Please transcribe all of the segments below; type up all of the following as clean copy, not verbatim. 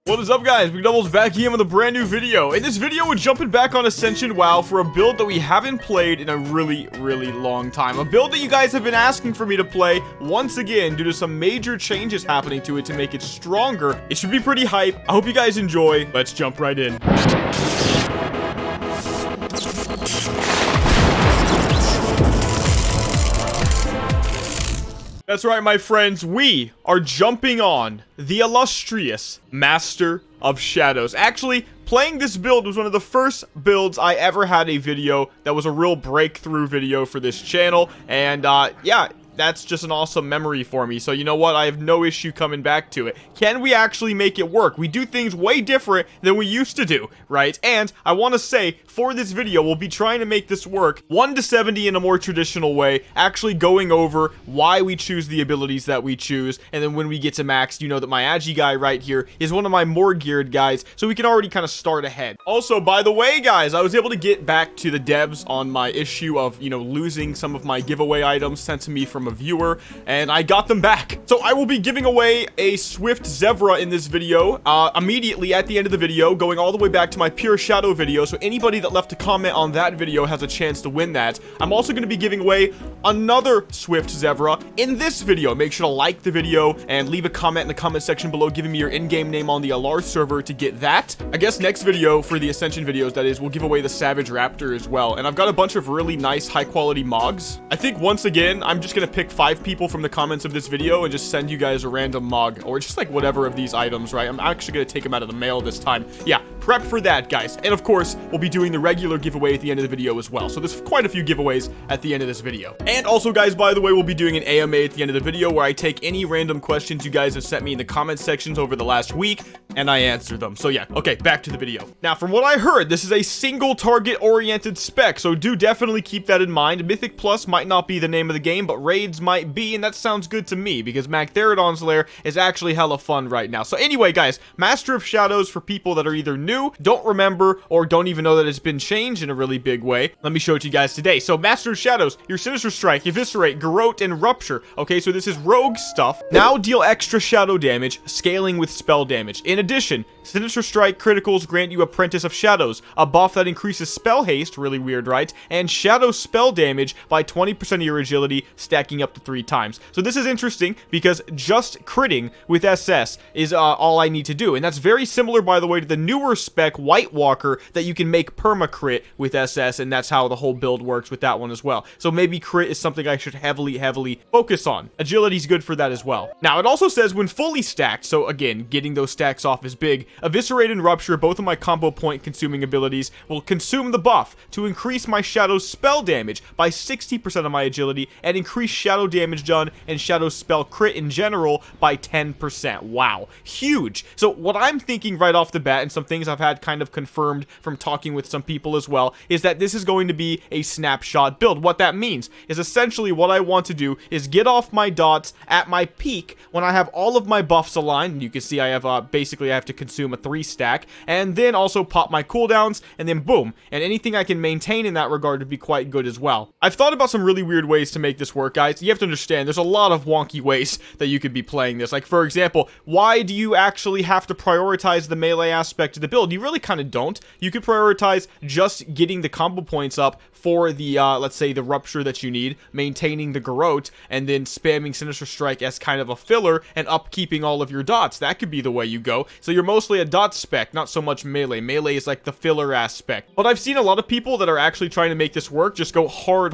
What is up, guys? Mcdoubles back here with a brand new video. In this video, we're jumping back on Ascension WoW for a build that we haven't played in a really long time. A build that you guys have been asking for me to play once again due to some major changes happening to it to make it stronger. It should be pretty hype. I hope you guys enjoy. Let's jump right in. That's right, my friends, we are jumping on the illustrious Master of Shadows. Actually, playing this build was one of the first builds I ever had a video that was a real breakthrough video for this channel, and yeah, that's just an awesome memory for me. So you know what? I have no issue coming back to it. Can we actually make it work? We do things way different than we used to do, right? And I want to say, for this video, we'll be trying to make this work 1 to 70 in a more traditional way, actually going over why we choose the abilities that we choose. And then when we get to max, you know that my agi guy right here is one of my more geared guys, so we can already kind of start ahead. Also, by the way, guys, I was able to get back to the devs on my issue of, you know, losing some of my giveaway items sent to me from a viewer, and I got them back. So I will be giving away a Swift Zevra in this video immediately at the end of the video, going all the way back to my Pure Shadow video, so anybody that left a comment on that video has a chance to win that. I'm also going to be giving away another Swift Zevra in this video. Make sure to like the video and leave a comment in the comment section below giving me your in-game name on the LR server to get that. I guess next video for the Ascension videos, that is, we'll give away the Savage Raptor as well. And I've got a bunch of really nice high quality mogs. I think once again, I'm just going to pick 5 people from the comments of this video and just send you guys a random mog, or just like whatever of these items, right? I'm actually going to take them out of the mail this time. Yeah, prep for that, guys. And of course, we'll be doing the regular giveaway at the end of the video as well. So there's quite a few giveaways at the end of this video. And also, guys, by the way, we'll be doing an AMA at the end of the video where I take any random questions you guys have sent me in the comment sections over the last week and I answer them. So yeah, okay, back to the video. Now, from what I heard, this is a single target oriented spec, so do definitely keep that in mind. Mythic Plus might not be the name of the game, but raids might be, and that sounds good to me because Gruuls Lair is actually hella fun right now. So anyway, guys, Master of Shadows, for people that are either new, don't remember, or don't even know that it's been changed in a really big way, let me show it to you guys today. So Master of Shadows, your Sinister Strike, Eviscerate, Garrote, and Rupture. Okay, so this is rogue stuff. Now deal extra shadow damage, scaling with spell damage. In addition, Sinister Strike criticals grant you Apprentice of Shadows, a buff that increases spell haste, really weird, right? And shadow spell damage by 20% of your agility, stacking up to 3 times. So this is interesting because just critting with SS is all I need to do. And that's very similar, by the way, to the newer spec White Walker that you can make perma crit with SS, and that's how the whole build works with that one as well. So maybe crit is something I should heavily focus on. Agility's good for that as well. Now, it also says when fully stacked, so again, getting those stacks off is big. Eviscerate and Rupture, both of my combo point consuming abilities, will consume the buff to increase my shadow spell damage by 60% of my agility and increase shadow damage done and shadow spell crit in general by 10%. Wow, huge. So what I'm thinking right off the bat, and some things I've had kind of confirmed from talking with some people as well, is that this is going to be a snapshot build. What that means is essentially what I want to do is get off my dots at my peak when I have all of my buffs aligned. And you can see I have basically I have to consume a 3 stack, and then also pop my cooldowns, and then boom, and anything I can maintain in that regard would be quite good as well. I've thought about some really weird ways to make this work, guys. You have to understand there's a lot of wonky ways that you could be playing this. Like, for example, why do you actually have to prioritize the melee aspect of the build? You really kind of don't. You could prioritize just getting the combo points up for the let's say the Rupture that you need, maintaining the Garrote, and then spamming Sinister Strike as kind of a filler and upkeeping all of your dots. That could be the way you go. So you're mostly a dot spec, not so much melee. Melee is like the filler aspect. But I've seen a lot of people that are actually trying to make this work just go hard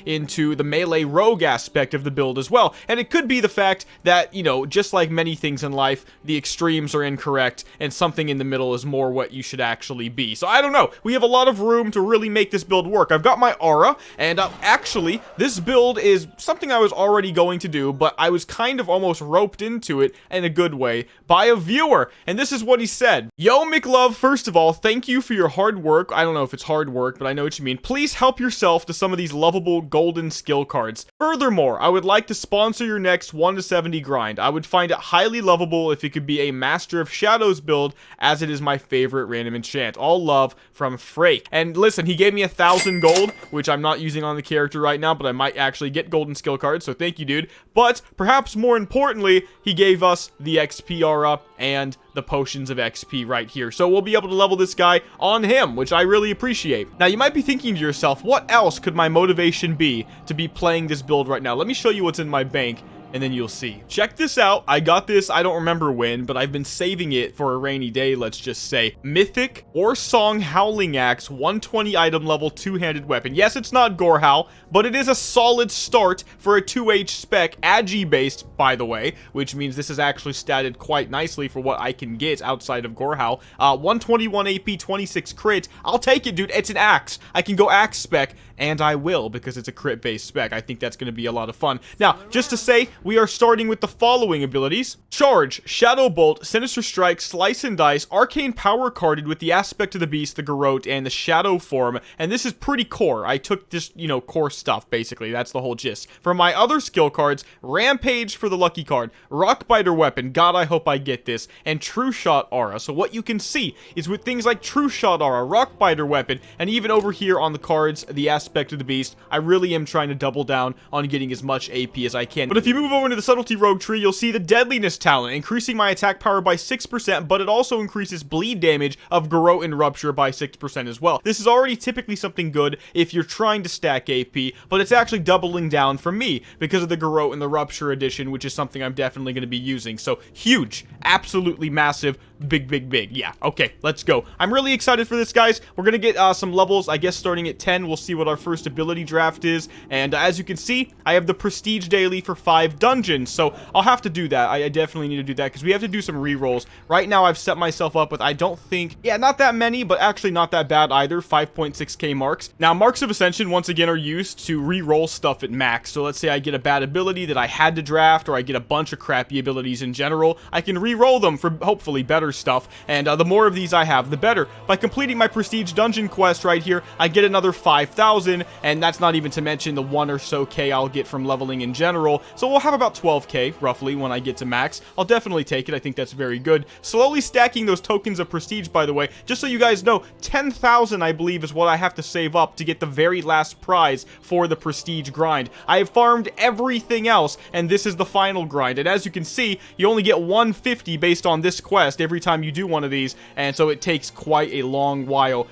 into the melee rogue aspect of the build as well. And it could be the fact that, you know, just like many things in life, the extremes are incorrect and something in the middle is more what you should actually be. So I don't know. We have a lot of room to really make this build work. I've got my aura, and actually, this build is something I was already going to do, but I was kind of almost roped into it in a good way by a viewer, and this is what he said. Yo, McLove, first of all, thank you for your hard work. I don't know if it's hard work, but I know what you mean. Please help yourself to some of these lovable golden skill cards. Furthermore, I would like to sponsor your next 1 to 70 grind. I would find it highly lovable if it could be a Master of Shadows build, as it it is my favorite random enchant. All love from Frake. And listen, he gave me 1,000 gold, which I'm not using on the character right now, but I might actually get golden skill cards, so thank you, dude. But perhaps more importantly, he gave us the XP aura and the potions of XP right here. So we'll be able to level this guy on him, which I really appreciate. Now, you might be thinking to yourself, what else could my motivation be to be playing this build right now? Let me show you what's in my bank, and then you'll see. Check this out. I got this, I don't remember when, but I've been saving it for a rainy day, let's just say. Mythic or Song Howling Axe, 120 item level, two-handed weapon. Yes, it's not Gorehowl, but it is a solid start for a 2H spec, agi-based, by the way, which means this is actually statted quite nicely for what I can get outside of Gorehowl. 121 AP, 26 crit. I'll take it, dude. It's an axe. I can go axe spec, and I will, because it's a crit-based spec. I think that's going to be a lot of fun. Now, just to say, we are starting with the following abilities. Charge, Shadow Bolt, Sinister Strike, Slice and Dice, Arcane Power carded with the Aspect of the Beast, the Garrote, and the Shadow form. And this is pretty core. I took just, core stuff, basically. That's the whole gist. For my other skill cards, Rampage for the lucky card, Rockbiter Weapon, God, I hope I get this, and True Shot Aura. So what you can see is with things like True Shot Aura, Rockbiter Weapon, and even over here on the cards, the Aspect of the Beast, I really am trying to double down on getting as much AP as I can. But if you move over into the Subtlety Rogue tree, you'll see the Deadliness talent, increasing my attack power by 6%, but it also increases bleed damage of Garrote and Rupture by 6% as well. This is already typically something good if you're trying to stack AP, but it's actually doubling down for me because of the Garrote and the Rupture edition, which is something I'm definitely going to be using. So huge, absolutely massive, big. Yeah, okay, let's go. I'm really excited for this, guys. We're going to get some levels, I guess, starting at 10. We'll see what our first ability draft is. And as you can see, I have the Prestige Daily for 5 dungeons. So I'll have to do that. I definitely need to do that because we have to do some rerolls. Right now, I've set myself up with, I don't think, yeah, not that many, but actually not that bad either. 5.6k marks. Now, marks of Ascension, once again, are used to reroll stuff at max. So let's say I get a bad ability that I had to draft, or I get a bunch of crappy abilities in general. I can reroll them for hopefully better stuff, and the more of these I have, the better. By completing my Prestige Dungeon quest right here, I get another 5,000, and that's not even to mention the 1 or so K I'll get from leveling in general. So we'll have about 12k, roughly, when I get to max. I'll definitely take it. I think that's very good. Slowly stacking those tokens of Prestige, by the way, just so you guys know, 10,000, I believe, is what I have to save up to get the very last prize for the Prestige grind. I have farmed everything else, and this is the final grind. And as you can see, you only get 150 based on this quest every time you do one of these, and so it takes quite a long while,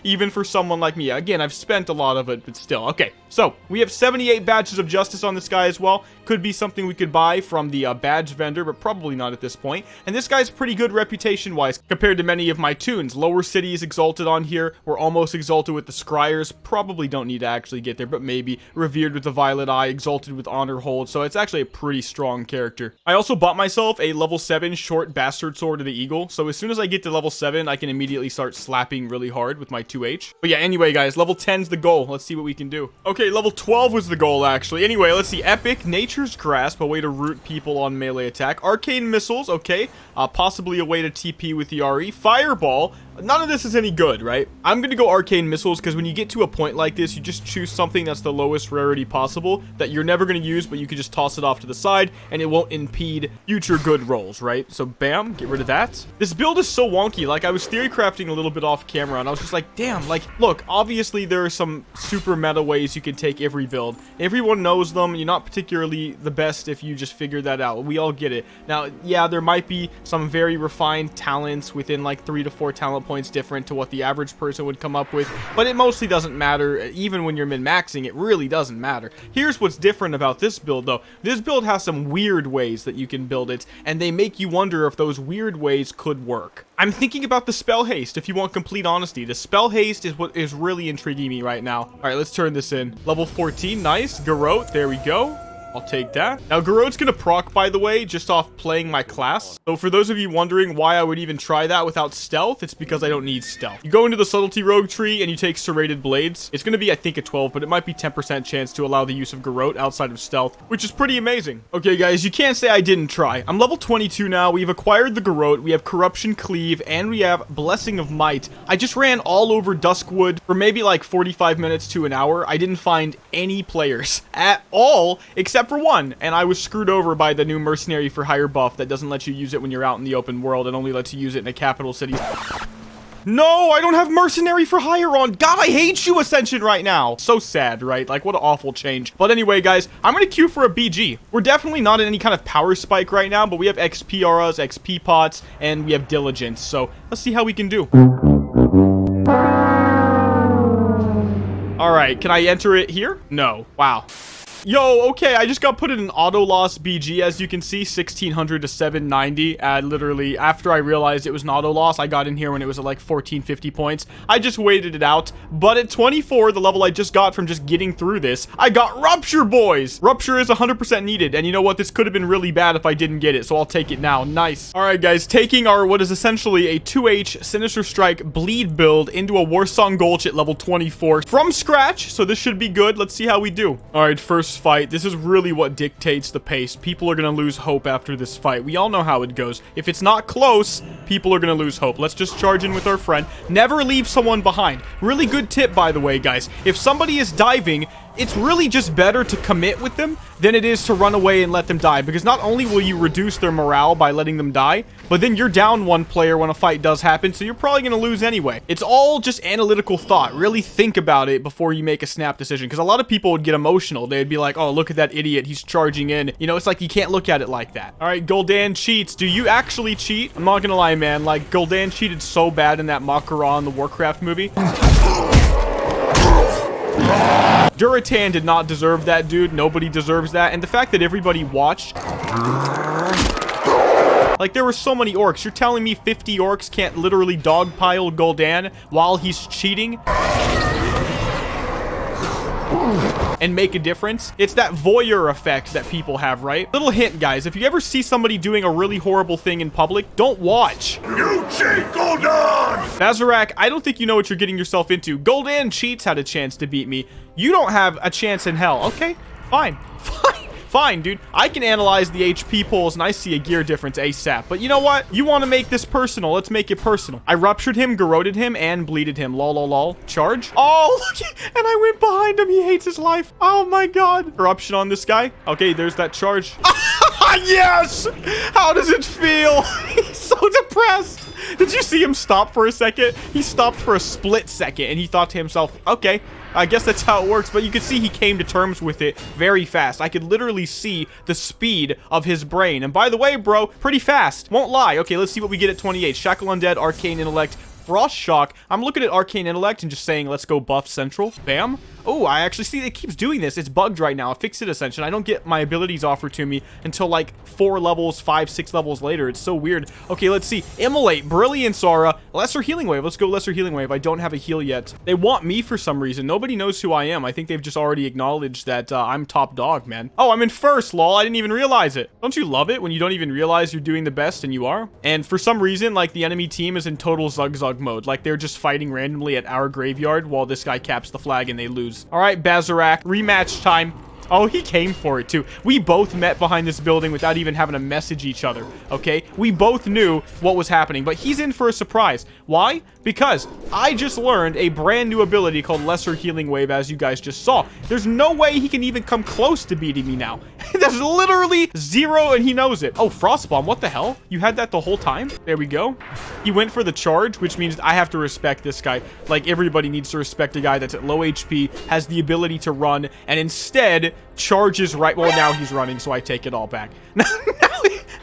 even for someone like me. Again, I've spent a lot of it, but still. Okay, so we have 78 badges of justice on this guy as well. Could be something we could buy from the badge vendor, but probably not at this point. And this guy's pretty good reputation-wise compared to many of my tunes. Lower City is exalted on here. We're almost exalted with the Scryers. Probably don't need to actually get there, but maybe. Revered with the Violet Eye, exalted with Honor Hold, so it's actually a pretty strong character. I also bought myself a level 7 short Bastard Sword of the Eagle, so as soon as I get to level 7, I can immediately start slapping really hard with my 2H. But yeah, anyway, guys, level 10's the goal. Let's see what we can do. Okay, level 12 was the goal, actually. Anyway, let's see. Epic, Nature's Grasp, a way to root people on melee attack. Arcane Missiles, okay. Possibly a way to TP with the RE. Fireball. None of this is any good, right? I'm gonna go Arcane Missiles because when you get to a point like this, you just choose something that's the lowest rarity possible that you're never gonna use, but you can just toss it off to the side and it won't impede future good rolls, right? So bam, get rid of that. This build is so wonky. Like, I was theory crafting a little bit off camera and I was just like, damn, like, look, obviously there are some super meta ways you can take every build. Everyone knows them. You're not particularly the best if you just figure that out. We all get it. Now, yeah, there might be some very refined talents within like 3 to 4 talent points different to what the average person would come up with, but it mostly doesn't matter. Even when you're min-maxing, it really doesn't matter. Here's what's different about this build, though. This build has some weird ways that you can build it, and they make you wonder if those weird ways could work. I'm thinking about the Spell Haste, if you want complete honesty. The Spell Haste is what is really intriguing me right now. All right, let's turn this in. Level 14, nice. Garrote, there we go. I'll take that. Now, Garrote's gonna proc, by the way, just off playing my class. So for those of you wondering why I would even try that without stealth, it's because I don't need stealth. You go into the Subtlety Rogue tree and you take Serrated Blades. It's gonna be, I think, a 12, but it might be 10% chance to allow the use of Garrote outside of stealth, which is pretty amazing. Okay, guys, you can't say I didn't try. I'm level 22 now. We've acquired the Garrote. We have Corruption Cleave, and we have Blessing of Might. I just ran all over Duskwood for maybe like 45 minutes to an hour. I didn't find any players at all, except except for one, and I was screwed over by the new mercenary for hire buff that doesn't let you use it when you're out in the open world and only lets you use it in a capital city. No, I don't have mercenary for hire on. God, I hate you, Ascension, right now. So sad, right? Like, what an awful change. But anyway, guys, I'm gonna queue for a BG. We're definitely not in any kind of power spike right now, but we have XP auras, XP pots, and we have diligence. So let's see how we can do. All right, can I enter it here? No. Wow. Yo, okay, I just got put in an auto loss BG, as you can see, 1600 to 790. Literally, after I realized it was an auto loss, I got in here when it was at like 1450 points. I just waited it out, but at 24, the level I just got from just getting through this, I got Rupture, boys! Rupture is 100% needed, and you know what? This could have been really bad if I didn't get it, so I'll take it now. Nice. All right, guys, taking our, what is essentially a 2H Sinister Strike bleed build into a Warsong Gulch at level 24 from scratch, so this should be good. Let's see how we do. All right, first fight. This is really what dictates the pace. People are gonna lose hope after this fight. We all know how it goes. If it's not close, people are gonna lose hope. Let's just charge in with our friend. Never leave someone behind. Really good tip, by the way, guys. If somebody is diving, it's really just better to commit with them than it is to run away and let them die, because not only will you reduce their morale by letting them die, but then you're down one player when a fight does happen, so you're probably going to lose anyway. It's all just analytical thought. Really think about it before you make a snap decision, because a lot of people would get emotional. They'd be like, oh, look at that idiot, he's charging in. You know, it's like you can't look at it like that. All right, Gul'dan cheats. Do you actually cheat? I'm not gonna lie, man. Like, Gul'dan cheated so bad in that Makara in the Warcraft movie. Duratan did not deserve that, dude. Nobody deserves that. And the fact that everybody watched... Like, there were so many orcs. You're telling me 50 orcs can't literally dogpile Gul'dan while he's cheating? And make a difference? It's that voyeur effect that people have, right? Little hint, guys. If you ever see somebody doing a really horrible thing in public, don't watch. You cheat, Gul'dan! Bazarak, I don't think you know what you're getting yourself into. Gul'dan cheats had a chance to beat me. You don't have a chance in hell. Okay, fine. Fine, dude. I can analyze the HP pulls and I see a gear difference ASAP. But you know what? You want to make this personal. Let's make it personal. I ruptured him, garroted him, and bleeded him. Lol, lol, lol. Charge. Oh, look. And I went behind him. He hates his life. Oh, my God. Corruption on this guy. Okay, there's that charge. Yes! How does it feel? He's so depressed. Did you see him stop for a second? He stopped for a split second, and he thought to himself, okay, I guess that's how it works. But you could see he came to terms with it very fast. I could literally see the speed of his brain. And by the way, bro, pretty fast. Won't lie. Okay, let's see what we get at 28. Shackle Undead, Arcane Intellect, Frost Shock. I'm looking at Arcane Intellect and just saying, let's go buff Central. Bam. Oh, I actually see it keeps doing this. It's bugged right now. Fix it, Ascension. I don't get my abilities offered to me until like 4 levels, 5, 6 levels later. It's so weird. Okay, let's see. Immolate, Brilliance Aura, Lesser Healing Wave. Let's go Lesser Healing Wave. I don't have a heal yet. They want me for some reason. Nobody knows who I am. I think they've just already acknowledged that I'm top dog, man. Oh, I'm in first, lol. I didn't even realize it. Don't you love it when you don't even realize you're doing the best and you are? And for some reason, like, the enemy team is in total Zug-Zug mode. Like, they're just fighting randomly at our graveyard while this guy caps the flag and they lose. All right, Bazarak, rematch time. Oh, he came for it too. We both met behind this building without even having to message each other, okay? We both knew what was happening, but he's in for a surprise. Why? Because I just learned a brand new ability called Lesser Healing Wave, as you guys just saw. There's no way he can even come close to beating me now. There's literally 0, and he knows it. Oh, Frostbomb, what the hell? You had that the whole time? There we go. He went for the charge, which means I have to respect this guy. Like, everybody needs to respect a guy that's at low HP, has the ability to run, and instead charges right. Well, now he's running, so I take it all back.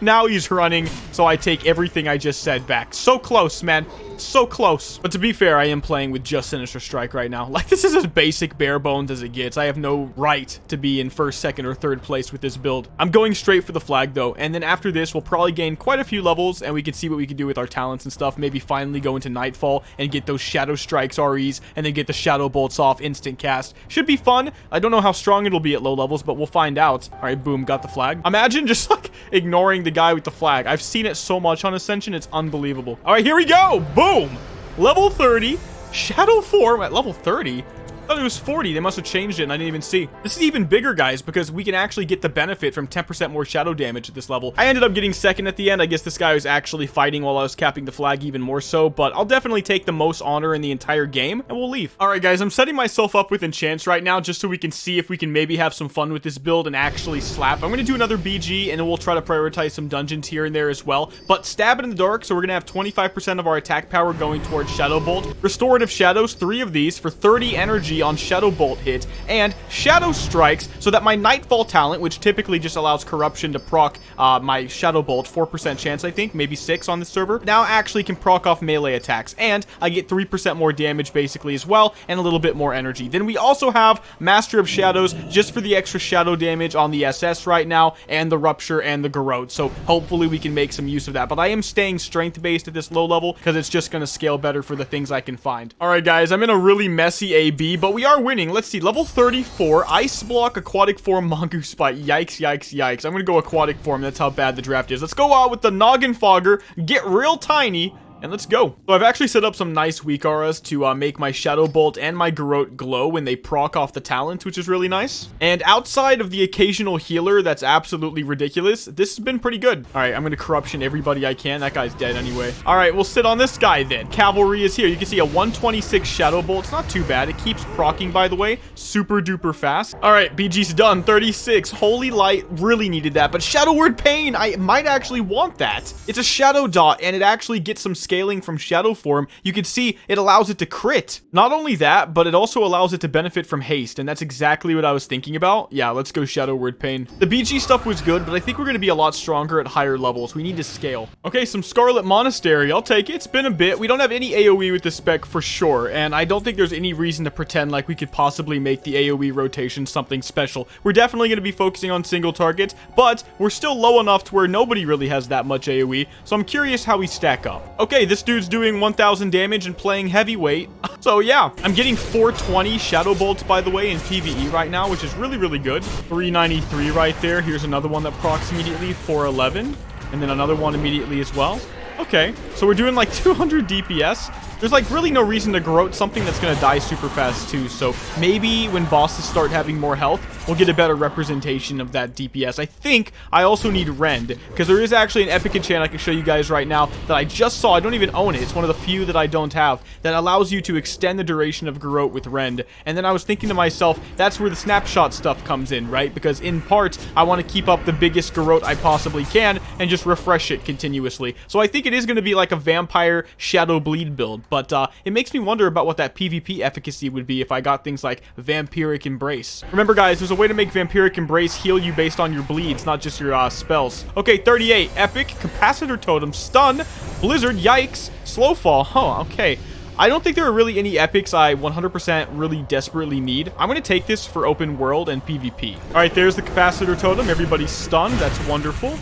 Now he's running, so I take everything I just said back. So close, man. So close. But to be fair, I am playing with just Sinister Strike right now. Like, this is as basic bare bones as it gets. I have no right to be in first, second, or third place with this build. I'm going straight for the flag, though. And then after this, we'll probably gain quite a few levels, and we can see what we can do with our talents and stuff. Maybe finally go into Nightfall and get those Shadow Strikes REs, and then get the Shadow Bolts off instant cast. Should be fun. I don't know how strong it'll be at low levels, but we'll find out. All right, boom, got the flag. Imagine just, like, ignoring the guy with the flag. I've seen it so much on Ascension, it's unbelievable. All right, here we go. Boom. Level 30. Shadow form at level 30. I thought it was 40. They must have changed it and I didn't even see. This is even bigger, guys, because we can actually get the benefit from 10% more shadow damage at this level. I ended up getting second at the end. I guess this guy was actually fighting while I was capping the flag even more so, but I'll definitely take the most honor in the entire game, and we'll leave. All right, guys, I'm setting myself up with enchants right now just so we can see if we can maybe have some fun with this build and actually slap. I'm going to do another BG, and then we'll try to prioritize some dungeons here and there as well, but stab it in the dark, so we're going to have 25% of our attack power going towards Shadow Bolt. Restorative Shadows, 3 of these for 30 energy on Shadow Bolt hit, and Shadow Strikes, so that my Nightfall talent, which typically just allows Corruption to proc my Shadow Bolt, 4% chance, I think, maybe 6 on this server, now actually can proc off melee attacks, and I get 3% more damage basically as well, and a little bit more energy. Then we also have Master of Shadows, just for the extra shadow damage on the SS right now, and the Rupture and the Garrote, so hopefully we can make some use of that. But I am staying strength-based at this low level, because it's just going to scale better for the things I can find. Alright guys, I'm in a really messy AB, but we are winning. Let's see, level 34, Ice Block, Aquatic Form, Mongoose Bite. Yikes, yikes, yikes. I'm going to go Aquatic Form, that's how bad the draft is. Let's go out with the Noggin Fogger, get real tiny, and let's go. So I've actually set up some nice weak auras to make my Shadow Bolt and my Garrote glow when they proc off the talent, which is really nice. And outside of the occasional healer that's absolutely ridiculous, this has been pretty good. All right, I'm going to Corruption everybody I can. That guy's dead anyway. All right, we'll sit on this guy then. Cavalry is here. You can see a 126 Shadow Bolt. It's not too bad. It keeps procking, by the way. Super duper fast. All right, BG's done. 36. Holy Light really needed that, but Shadow Word Pain, I might actually want that. It's a Shadow Dot, and it actually gets some scaling from Shadow Form. You can see it allows it to crit. Not only that, but it also allows it to benefit from haste, and that's exactly what I was thinking about. Yeah, let's go Shadow Word Pain. The BG stuff was good, but I think we're going to be a lot stronger at higher levels. We need to scale. Okay, some Scarlet Monastery. I'll take it. It's been a bit. We don't have any AoE with the spec for sure, and I don't think there's any reason to pretend like we could possibly make the AoE rotation something special. We're definitely going to be focusing on single targets, but we're still low enough to where nobody really has that much AoE, so I'm curious how we stack up. Okay, this dude's doing 1000 damage and playing heavyweight. So yeah, I'm getting 420 Shadow Bolts, by the way, in PvE right now, which is really, really good. 393 right there. Here's another one that procs immediately, 411. And then another one immediately as well. Okay, so we're doing like 200 DPS. There's like really no reason to Garrote something that's going to die super fast too. So maybe when bosses start having more health, we'll get a better representation of that DPS. I think I also need Rend, because there is actually an epic enchant I can show you guys right now that I just saw. I don't even own it. It's one of the few that I don't have that allows you to extend the duration of Garrote with Rend. And then I was thinking to myself, that's where the snapshot stuff comes in, right? Because in part, I want to keep up the biggest Garrote I possibly can and just refresh it continuously. So I think it is going to be like a vampire Shadow Bleed build. But it makes me wonder about what that PvP efficacy would be if I got things like Vampiric Embrace. Remember, guys, there's a way to make Vampiric Embrace heal you based on your bleeds, not just your spells. Okay, 38. Epic. Capacitor Totem. Stun. Blizzard. Yikes. Slow Fall. Huh, okay. I don't think there are really any epics I 100% really desperately need. I'm going to take this for open world and PvP. All right, there's the Capacitor Totem. Everybody's stunned. That's wonderful.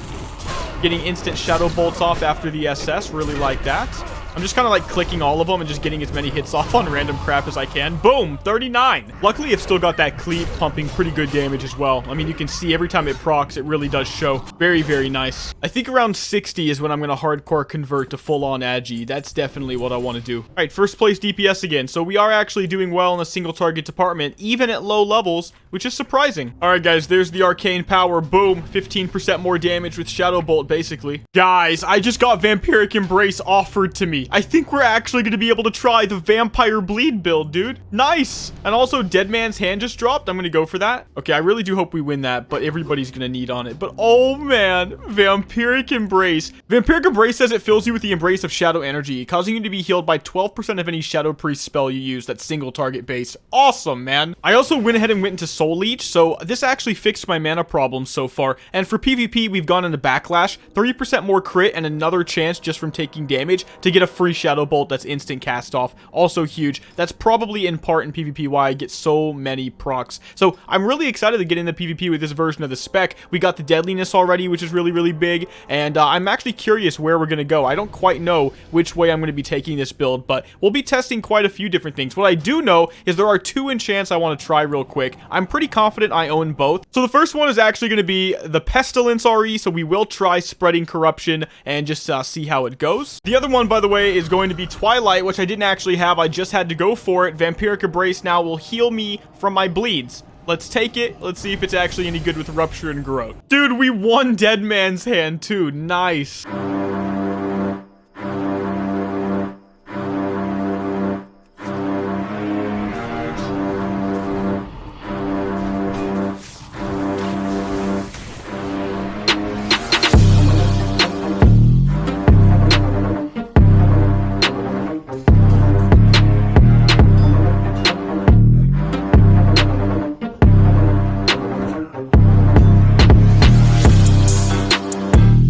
Getting instant Shadow Bolts off after the SS. Really like that. I'm just kind of like clicking all of them and just getting as many hits off on random crap as I can. Boom, 39. Luckily, I've still got that cleave pumping pretty good damage as well. I mean, you can see every time it procs, it really does show. Very, very nice. I think around 60 is when I'm going to hardcore convert to full-on agi. That's definitely what I want to do. All right, first place DPS again. So we are actually doing well in the single target department, even at low levels, which is surprising. All right, guys, there's the arcane power. Boom, 15% more damage with Shadow Bolt, basically. Guys, I just got Vampiric Embrace offered to me. I think we're actually going to be able to try the Vampire Bleed build, dude. Nice. And also, Dead Man's Hand just dropped. I'm going to go for that. Okay, I really do hope we win that, but everybody's going to need on it. But, oh, man. Vampiric Embrace. Vampiric Embrace says it fills you with the Embrace of Shadow Energy, causing you to be healed by 12% of any Shadow Priest spell you use that's single target based. Awesome, man. I also went ahead and went into Soul Leech, so this actually fixed my mana problems so far. And for PvP, we've gone into Backlash. 30% more crit and another chance just from taking damage to get a free Shadow Bolt that's instant cast off. Also huge. That's probably in part in PvP why I get so many procs. So I'm really excited to get into PvP with this version of the spec. We got the deadliness already, which is really, really big. And I'm actually curious where we're going to go. I don't quite know which way I'm going to be taking this build, but we'll be testing quite a few different things. What I do know is there are 2 enchants I want to try real quick. I'm pretty confident I own both. So the first one is actually going to be the Pestilence RE, so we will try spreading corruption and just see how it goes. The other one, by the way, spray is going to be Twilight, which I didn't actually have. I just had to go for it. Vampiric Embrace now will heal me from my bleeds. Let's take it. Let's see if it's actually any good with Rupture and Growth. Dude, we won Dead Man's Hand too. Nice.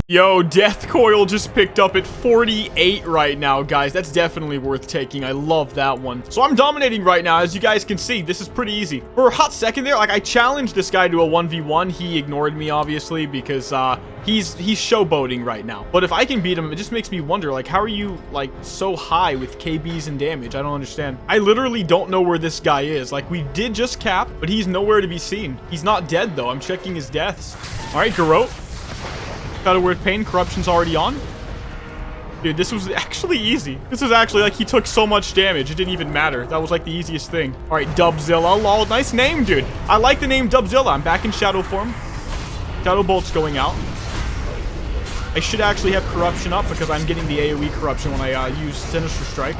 Yo, Death Coil just picked up at 48 right now, guys. That's definitely worth taking. I love that one. So I'm dominating right now. As you guys can see, this is pretty easy. For a hot second there, like, I challenged this guy to a 1v1. He ignored me, obviously, because he's showboating right now. But if I can beat him, it just makes me wonder, like, how are you, like, so high with KBs and damage? I don't understand. I literally don't know where this guy is. Like, we did just cap, but he's nowhere to be seen. He's not dead, though. I'm checking his deaths. All right, Garrote. Got a Word Pain. Corruption's already on. Dude, this was actually easy. This was actually, like, he took so much damage. It didn't even matter. That was, like, the easiest thing. All right, Dubzilla. Lol, nice name, dude. I like the name Dubzilla. I'm back in Shadow form. Shadow Bolt's going out. I should actually have Corruption up because I'm getting the AoE Corruption when I use Sinister Strike.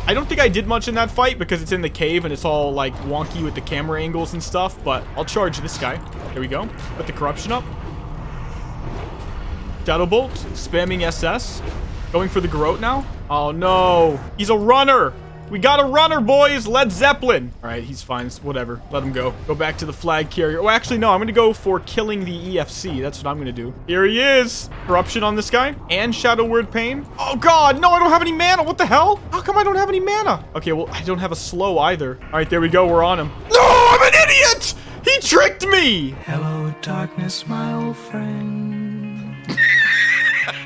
I don't think I did much in that fight because it's in the cave and it's all, like, wonky with the camera angles and stuff, but I'll charge this guy. There we go. Put the Corruption up. Shadow Bolt, spamming SS. Going for the Garrote now. Oh, no. He's a runner. We got a runner, boys. Led Zeppelin. All right, he's fine. Whatever. Let him go. Go back to the flag carrier. Oh, actually, no. I'm going to go for killing the EFC. That's what I'm going to do. Here he is. Corruption on this guy. And Shadow Word Pain. Oh, God. No, I don't have any mana. What the hell? How come I don't have any mana? Okay, well, I don't have a slow either. All right, there we go. We're on him. No, I'm an idiot. He tricked me. Hello, darkness, my old friend.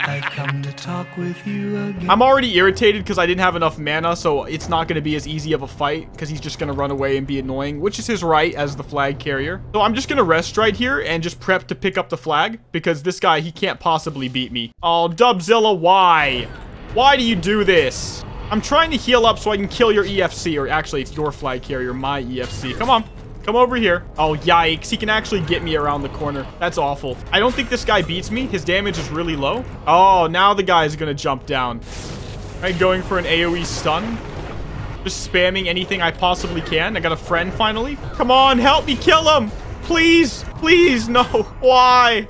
I've come to talk with you again. I'm already irritated because I didn't have enough mana, so it's not going to be as easy of a fight because he's just going to run away and be annoying, which is his right as the flag carrier. So I'm just going to rest right here and just prep to pick up the flag because this guy, he can't possibly beat me. Oh, Dubzilla, why? Why do you do this? I'm trying to heal up so I can kill your EFC, or actually it's your flag carrier, my EFC. Come on. Come over here. Oh, yikes. He can actually get me around the corner. That's awful. I don't think this guy beats me. His damage is really low. Oh, now the guy's going to jump down. All right, going for an AoE stun. Just spamming anything I possibly can. I got a friend finally. Come on, help me kill him. Please. Please, no. Why?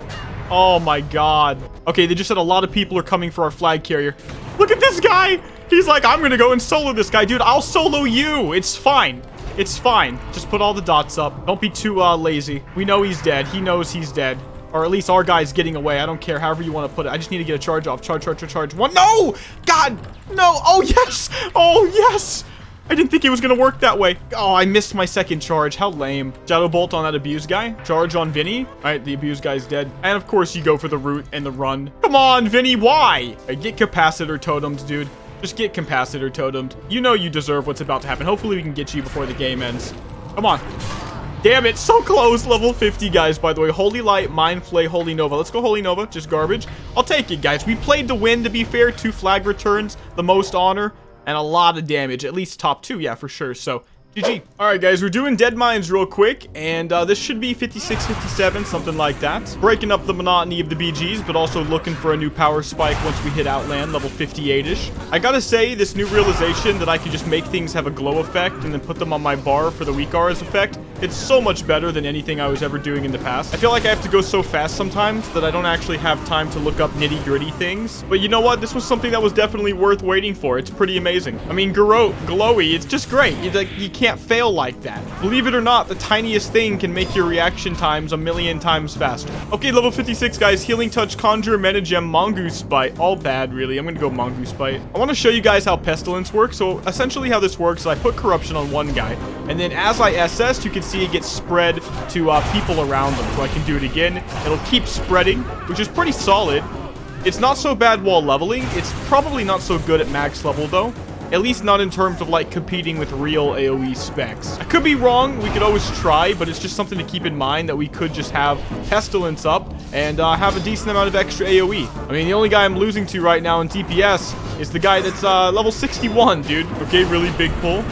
Oh, my God. Okay, they just said a lot of people are coming for our flag carrier. Look at this guy. He's like, I'm going to go and solo this guy. Dude, I'll solo you. It's fine. It's fine. Just put all the dots up. Don't be too lazy. We know he's dead. He knows he's dead. Or at least our guy's getting away. I don't care. However you want to put it. I just need to get a charge off. Charge. One. No! God! No! Oh, yes! Oh, yes! I didn't think it was going to work that way. Oh, I missed my second charge. How lame. Shadow Bolt on that Abuse guy. Charge on Vinny. All right, the Abuse guy's dead. And, of course, you go for the root and the run. Come on, Vinny. Why? Right, get Capacitor Totems, dude. Just get Capacitor Totemed. You know you deserve what's about to happen. Hopefully we can get you before the game ends. Come on. Damn it. So close. Level 50, guys, by the way. Holy Light, Mind Flay, Holy Nova. Let's go Holy Nova. Just garbage. I'll take it, guys. We played to win, to be fair. 2 flag returns, the most honor, and a lot of damage. At least top 2, yeah, for sure. So, GG. Alright, guys, we're doing Dead Mines real quick, and this should be 56, 57, something like that. Breaking up the monotony of the BGs, but also looking for a new power spike once we hit Outland, level 58-ish. I gotta say, this new realization that I can just make things have a glow effect and then put them on my bar for the weak auras effect, it's so much better than anything I was ever doing in the past. I feel like I have to go so fast sometimes that I don't actually have time to look up nitty-gritty things. But you know what? This was something that was definitely worth waiting for. It's pretty amazing. I mean, Garrote, glowy, it's just great. You can't fail like that. Believe it or not, the tiniest thing can make your reaction times 1,000,000 times faster. Okay, level 56, guys. Healing Touch, Conjure, Metagem, Mongoose Bite. All bad, really. I'm gonna go Mongoose Bite. I want to show you guys how Pestilence works. So essentially how this works is I put Corruption on one guy, and then as I SS, you can see it gets spread to people around them. So I can do it again. It'll keep spreading, which is pretty solid. It's not so bad while leveling. It's probably not so good at max level, though. At least not in terms of, like, competing with real AoE specs. I could be wrong. We could always try, but it's just something to keep in mind that we could just have Pestilence up and have a decent amount of extra AoE. I mean, the only guy I'm losing to right now in DPS is the guy that's level 61, dude. Okay, really big pull.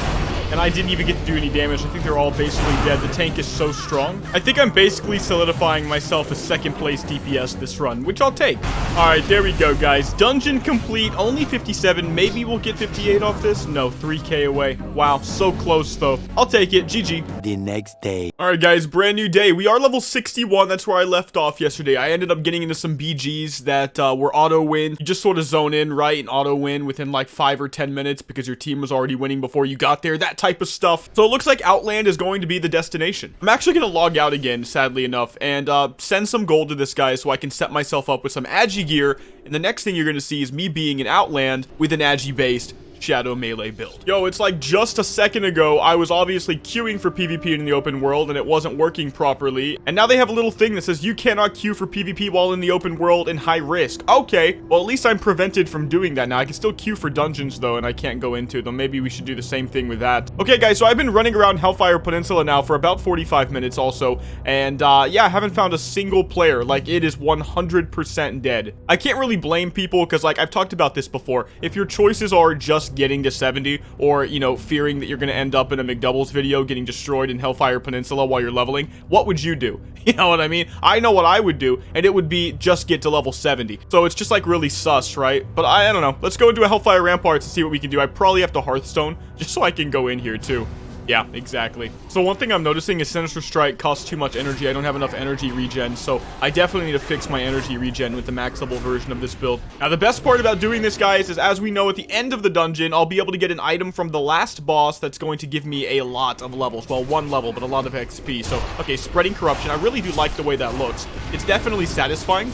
And I didn't even get to do any damage. I think they're all basically dead. The tank is so strong. I think I'm basically solidifying myself as second place DPS this run, which I'll take. All right, there we go, guys. Dungeon complete. Only 57. Maybe we'll get 58 off this. No, 3K away. Wow, so close, though. I'll take it. GG. The next day. All right, guys, brand new day. We are level 61. That's where I left off yesterday. I ended up getting into some BGs that were auto win. You just sort of zone in, right, and auto win within like 5 or 10 minutes because your team was already winning before you got there. That type of stuff. So it looks like Outland is going to be the destination. I'm actually going to log out again, sadly enough, and send some gold to this guy so I can set myself up with some agi gear. And the next thing you're going to see is me being in Outland with an agi-based shadow melee build. Yo, it's like just a second ago, I was obviously queuing for PvP in the open world and it wasn't working properly. And now they have a little thing that says you cannot queue for PvP while in the open world in high risk. Okay, well, at least I'm prevented from doing that now. I can still queue for dungeons though, and I can't go into them. Maybe we should do the same thing with that. Okay, guys, so I've been running around Hellfire Peninsula now for about 45 minutes also. And yeah, I haven't found a single player. Like, it is 100% dead. I can't really blame people because, like, I've talked about this before. If your choices are just getting to 70 or, you know, fearing that you're going to end up in a Mcdoubles video getting destroyed in Hellfire Peninsula while you're leveling, what would you do? You know what I mean? I know what I would do, and it would be just get to level 70. So it's just like really sus, right? But I don't know. Let's go into a Hellfire Ramparts and see what we can do. I probably have to Hearthstone just so I can go in here too. Yeah, exactly. So one thing I'm noticing is Sinister Strike costs too much energy. I don't have enough energy regen, so I definitely need to fix my energy regen with the max level version of this build. Now, the best part about doing this, guys, is as we know, at the end of the dungeon, I'll be able to get an item from the last boss that's going to give me a lot of levels. Well, 1 level, but a lot of XP. So, okay, Spreading Corruption. I really do like the way that looks. It's definitely satisfying.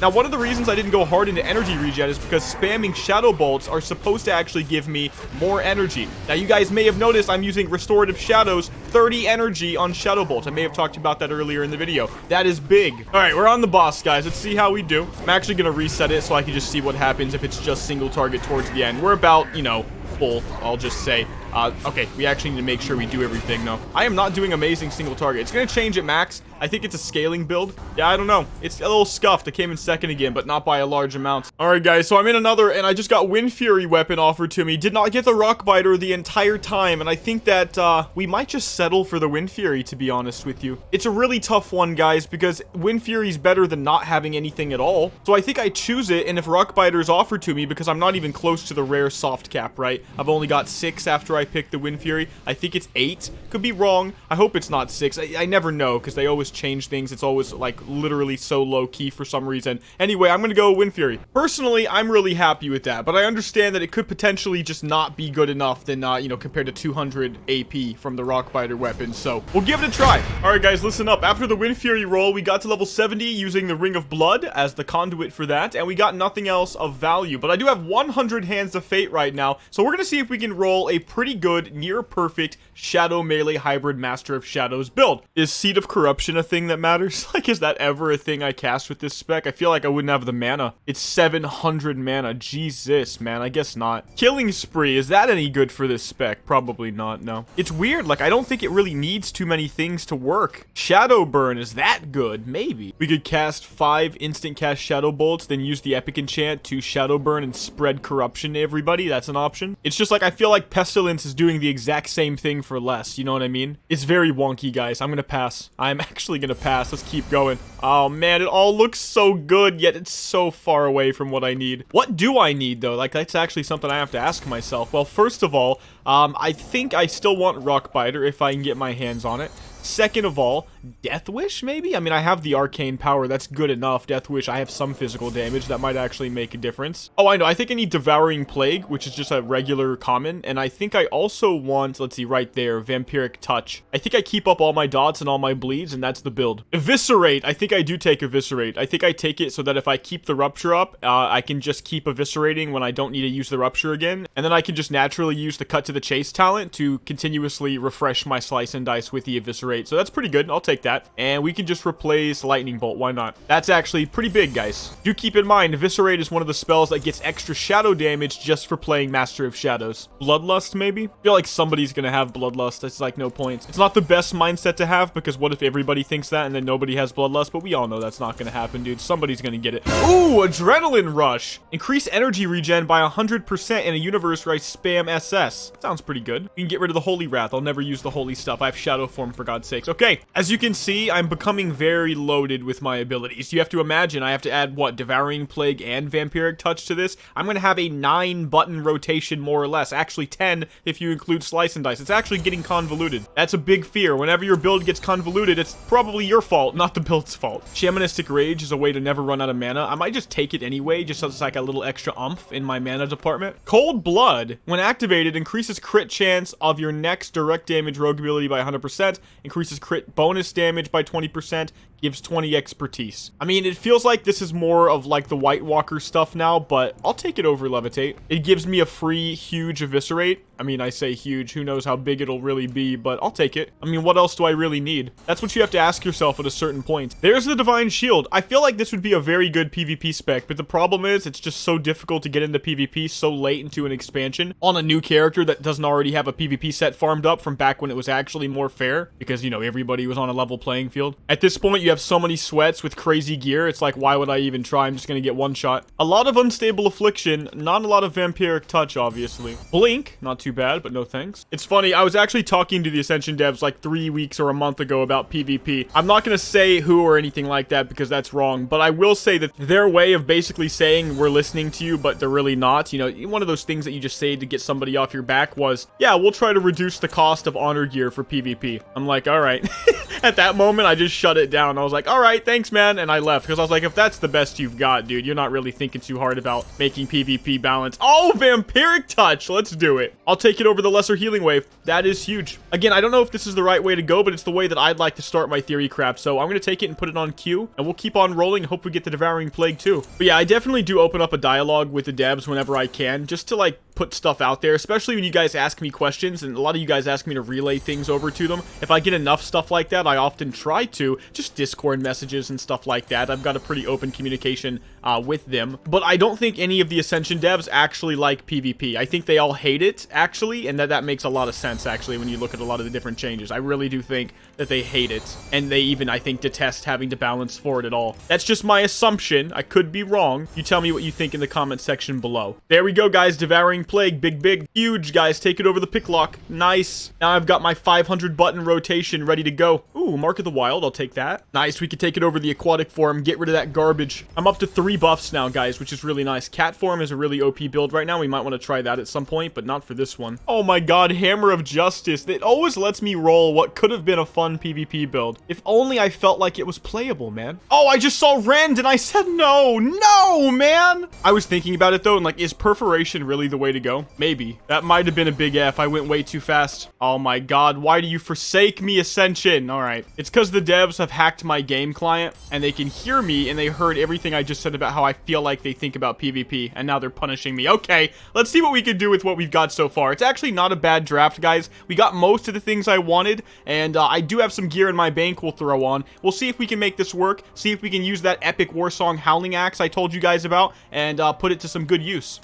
Now, one of the reasons I didn't go hard into energy regen is because spamming Shadow Bolts are supposed to actually give me more energy. Now, you guys may have noticed I'm using Restorative Shadows, 30 energy on Shadow Bolts. I may have talked about that earlier in the video. That is big. All right, we're on the boss, guys. Let's see how we do. I'm actually going to reset it so I can just see what happens if it's just single target towards the end. We're about, you know, full, I'll just say. Okay, we actually need to make sure we do everything, though. I am not doing amazing single target. It's going to change at max. I think it's a scaling build. Yeah, I don't know. It's a little scuffed. I came in second again, but not by a large amount. All right, guys, so I'm in another, and I just got Wind Fury weapon offered to me. Did not get the Rock Biter the entire time, and I think that we might just settle for the Wind Fury, to be honest with you. It's a really tough one, guys, because Wind Fury's better than not having anything at all. So I think I choose it, and if Rock Biter is offered to me, because I'm not even close to the rare soft cap, right? I've only got 6 after I picked the Wind Fury. I think it's 8. Could be wrong. I hope it's not 6. I never know, because they always change things. It's always, like, literally so low-key for some reason. Anyway, I'm gonna go Wind Fury. Personally, I'm really happy with that, but I understand that it could potentially just not be good enough than, you know, compared to 200 AP from the Rockbiter weapon, so we'll give it a try. Alright, guys, listen up. After the Wind Fury roll, we got to level 70 using the Ring of Blood as the conduit for that, and we got nothing else of value, but I do have 100 Hands of Fate right now, so we're gonna see if we can roll a pretty good, near-perfect Shadow Melee Hybrid Master of Shadows build. Is Seed of Corruption a thing that matters? Like, is that ever a thing I cast with this spec? I feel like I wouldn't have the mana. It's 700 mana. Jesus, man. I guess not. Killing Spree. Is that any good for this spec? Probably not, no. It's weird. Like, I don't think it really needs too many things to work. Shadow Burn. Is that good? Maybe. We could cast 5 instant cast Shadow Bolts, then use the Epic Enchant to Shadow Burn and spread Corruption to everybody. That's an option. It's just like, I feel like Pestilence is doing the exact same thing for less. You know what I mean? It's very wonky, guys. I'm gonna pass. I'm actually gonna pass. Let's keep going. Oh, man. It all looks so good, yet it's so far away from what I need. What do I need, though? Like, that's actually something I have to ask myself. Well, first of all, I think I still want Rockbiter if I can get my hands on it. Second of all, Death Wish, maybe? I mean, I have the arcane power. That's good enough. Death Wish, I have some physical damage. That might actually make a difference. Oh, I know. I think I need Devouring Plague, which is just a regular common. And I think I also want, let's see, right there, Vampiric Touch. I think I keep up all my dots and all my bleeds, and that's the build. Eviscerate. I think I do take Eviscerate. I think I take it so that if I keep the Rupture up, I can just keep eviscerating when I don't need to use the Rupture again. And then I can just naturally use the Cut to the Chase talent to continuously refresh my Slice and Dice with the Eviscerate Eviscerate. So that's pretty good. I'll take that. And we can just replace Lightning Bolt. Why not? That's actually pretty big, guys. Do keep in mind, Eviscerate is one of the spells that gets extra shadow damage just for playing Master of Shadows. Bloodlust, maybe? I feel like somebody's gonna have Bloodlust. It's like no points. It's not the best mindset to have, because what if everybody thinks that and then nobody has Bloodlust? But we all know that's not gonna happen, dude. Somebody's gonna get it. Ooh, Adrenaline Rush. Increase energy regen by 100% in a universe where I spam SS. Sounds pretty good. We can get rid of the Holy Wrath. I'll never use the holy stuff. I have Shadow Form, for God's sakes. Okay, as you can see, I'm becoming very loaded with my abilities. You have to imagine I have to add, what, Devouring Plague and Vampiric Touch to this? I'm gonna have a 9-button rotation, more or less. Actually 10 if you include Slice and Dice. It's actually getting convoluted. That's a big fear. Whenever your build gets convoluted, it's probably your fault, not the build's fault. Shamanistic Rage is a way to never run out of mana. I might just take it anyway, just so it's like a little extra umph in my mana department. Cold Blood, when activated, increases crit chance of your next direct damage rogue ability by 100%, increases crit bonus damage by 20%, gives 20 expertise. I mean, it feels like this is more of like the White Walker stuff now, but I'll take it over Levitate. It gives me a free huge Eviscerate. I mean, I say huge, who knows how big it'll really be, but I'll take it. I mean, what else do I really need? That's what you have to ask yourself at a certain point. There's the Divine Shield. I feel like this would be a very good PvP spec, but the problem is it's just so difficult to get into PvP so late into an expansion on a new character that doesn't already have a PvP set farmed up from back when it was actually more fair, because, you know, everybody was on a level playing field. At this point, you have so many sweats with crazy gear, it's like, why would I even try? I'm just gonna get one shot. A lot of Unstable Affliction, not a lot of Vampiric Touch, obviously. Blink, not too bad, but no thanks. It's funny, I was actually talking to the Ascension devs like 3 weeks or a month ago about PvP. I'm not gonna say who or anything like that because that's wrong, but I will say that their way of basically saying we're listening to you, but they're really not, you know, one of those things that you just say to get somebody off your back was, yeah, we'll try to reduce the cost of honor gear for PvP. I'm like, all right. At that moment, I just shut it down. I was like, all right, thanks, man. And I left because I was like, if that's the best you've got, dude, you're not really thinking too hard about making PvP balance. Oh, Vampiric Touch. Let's do it. I'll take it over the Lesser Healing Wave. That is huge. Again, I don't know if this is the right way to go, but it's the way that I'd like to start my theory crap. So I'm going to take it and put it on queue, and we'll keep on rolling. Hope we get the Devouring Plague too. But yeah, I definitely do open up a dialogue with the devs whenever I can, just to like put stuff out there, especially when you guys ask me questions, and a lot of you guys ask me to relay things over to them. If I get enough stuff like that, I often try to just Discord messages and stuff like that. I've got a pretty open communication with them, but I don't think any of the Ascension devs actually like PvP. I think they all hate it, actually, and that makes a lot of sense, actually, when you look at a lot of the different changes. I really do think that they hate it, and they even, I think, detest having to balance for it at all. That's just my assumption. I could be wrong. You tell me what you think in the comment section below. There we go, guys. Devouring Plague. Big, huge, guys. Take it over the Picklock. Nice. Now I've got my 500 button rotation ready to go. Ooh, Mark of the Wild. I'll take that. Nice. We can take it over the Aquatic Form. Get rid of that garbage. I'm up to 3 buffs now, guys, which is really nice. Cat Form is a really OP build right now. We might want to try that at some point, but not for this one. Oh my god, Hammer of Justice. It always lets me roll what could have been a fun PvP build. If only I felt like it was playable, man. Oh, I just saw Rend and I said no. No, man. I was thinking about it though, and like, is Perforation really the way to go? Maybe. That might have been a big F. I went way too fast. Oh my god, why do you forsake me, Ascension? Alright. It's because the devs have hacked my game client, and they can hear me, and they heard everything I just said about how I feel like they think about PvP, and now they're punishing me. Okay, let's see what we can do with what we've got so far. It's actually not a bad draft, guys. We got most of the things I wanted, and I do have some gear in my bank we'll throw on. We'll see if we can make this work, see if we can use that epic Warsong Howling Axe I told you guys about, and put it to some good use.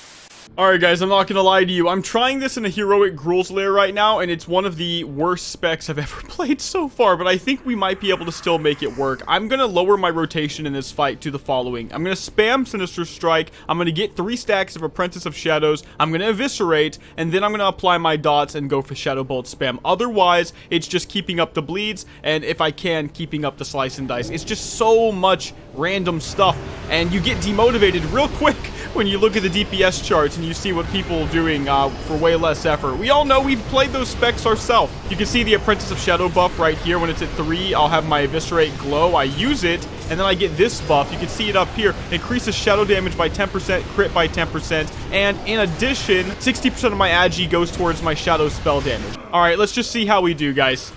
Alright guys, I'm not gonna lie to you. I'm trying this in a heroic Gruuls Lair right now, and it's one of the worst specs I've ever played so far, but I think we might be able to still make it work. I'm gonna lower my rotation in this fight to the following. I'm gonna spam Sinister Strike, I'm gonna get 3 stacks of Apprentice of Shadows, I'm gonna Eviscerate, and then I'm gonna apply my dots and go for Shadow Bolt spam. Otherwise, it's just keeping up the bleeds, and if I can, keeping up the Slice and Dice. It's just so much random stuff, and you get demotivated real quick when you look at the DPS charts and you see what people are doing for way less effort. We all know we've played those specs ourselves. You can see the Apprentice of Shadow buff right here. When it's at 3, I'll have my Eviscerate glow. I use it, and then I get this buff. You can see it up here. It increases shadow damage by 10%, crit by 10%, and in addition, 60% of my agi goes towards my shadow spell damage. Alright, let's just see how we do, guys.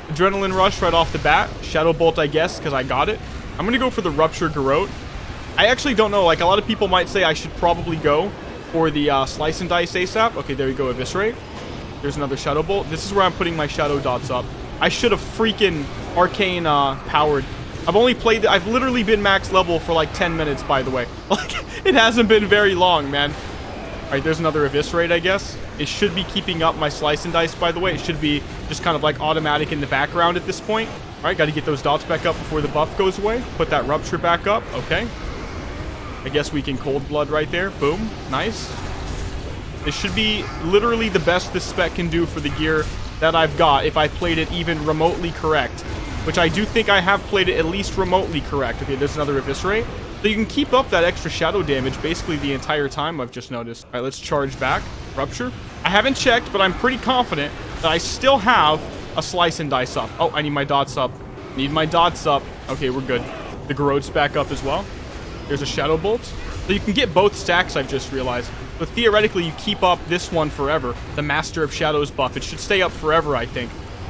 Adrenaline Rush right off the bat. Shadow Bolt, I guess, because I got it. I'm gonna go for the Rupture Garrote. I actually don't know, like, a lot of people might say I should probably go for the Slice and Dice ASAP. Okay, there you go, Eviscerate. There's another Shadow Bolt. This is where I'm putting my Shadow Dots up. I should have freaking arcane powered. I've literally been max level for like 10 minutes, by the way. Like, it hasn't been very long, man. All right, there's another eviscerate, I guess. It should be keeping up my slice and dice, by the way. It should be just kind of like automatic in the background at this point. All right, got to get those dots back up before the buff goes away. Put that rupture back up. Okay. I guess we can cold blood right there. Boom. Nice. This should be literally the best this spec can do for the gear that I've got if I played it even remotely correct. Which I do think I have played it at least remotely correct. Okay, there's another eviscerate. So you can keep up that extra shadow damage basically the entire time, I've just noticed. All right, let's charge back. Rupture. I haven't checked, but I'm pretty confident that I still have a slice and dice up. Oh, I need my dots up. Need my dots up. Okay, we're good. The Gruuls back up as well. There's a Shadow Bolt. So you can get both stacks, I've just realized. But theoretically, you keep up this one forever. The Master of Shadows buff. It should stay up forever, I think.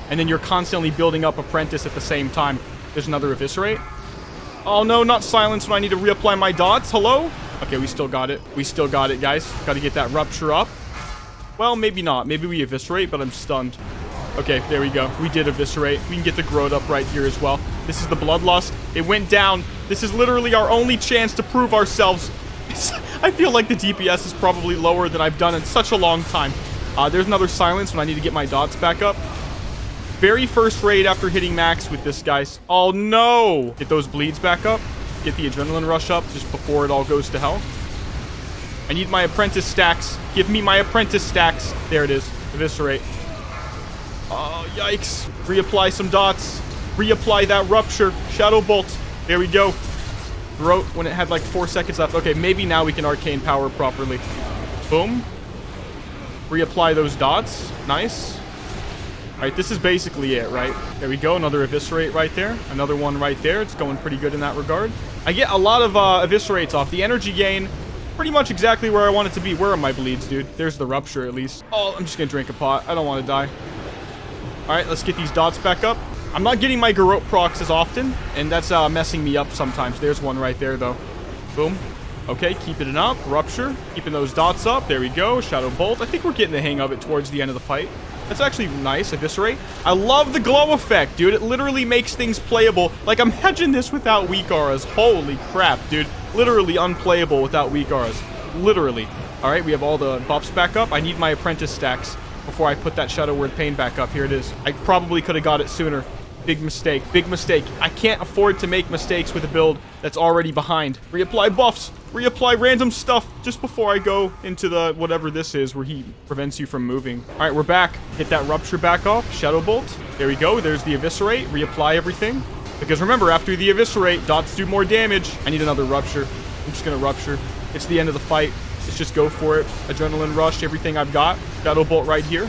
And then you're constantly building up Apprentice at the same time. There's another eviscerate. Oh no, not silence when I need to reapply my dots. Hello? Okay, we still got it. We still got it, guys. Got to get that rupture up. Well, maybe not. Maybe we eviscerate, but I'm stunned. Okay, there we go. We did eviscerate. We can get the growth up right here as well. This is the Bloodlust. It went down. This is literally our only chance to prove ourselves. I feel like the DPS is probably lower than I've done in such a long time. There's another silence when I need to get my dots back up. Very first raid after hitting max with this, guys. Oh, no. Get those bleeds back up. Get the adrenaline rush up just before it all goes to hell. I need my apprentice stacks. Give me my apprentice stacks. There it is. Eviscerate. Oh, yikes. Reapply some dots. Reapply that rupture. Shadow Bolt. There we go. Throat when it had like 4 seconds left. Okay, maybe now we can arcane power properly. Boom. Reapply those dots. Nice. All right, this is basically it, right? There we go. Another eviscerate right there. Another one right there. It's going pretty good in that regard. I get a lot of eviscerates off. The energy gain, pretty much exactly where I want it to be. Where are my bleeds, dude? There's the rupture, at least. Oh, I'm just going to drink a pot. I don't want to die. All right, let's get these dots back up. I'm not getting my Garrote procs as often, and that's messing me up sometimes. There's one right there, though. Boom. Okay, keeping it up. Rupture. Keeping those dots up. There we go. Shadow Bolt. I think we're getting the hang of it towards the end of the fight. That's actually nice. Eviscerate. I love the glow effect, dude. It literally makes things playable. Like, imagine this without weak auras. Holy crap, dude. Literally unplayable without weak auras. Literally. All right, we have all the buffs back up. I need my apprentice stacks before I put that Shadow Word Pain back up. Here it is. I probably could have got it sooner. Big mistake. Big mistake. I can't afford to make mistakes with a build that's already behind. Reapply buffs. Reapply random stuff just before I go into the whatever this is where he prevents you from moving. All right, we're back. Get that rupture back off. Shadow Bolt. There we go. There's the eviscerate. Reapply everything. Because remember, after the eviscerate, dots do more damage. I need another rupture. I'm just going to rupture. It's the end of the fight. Let's just go for it. Adrenaline rush. Everything I've got. Shadow Bolt right here.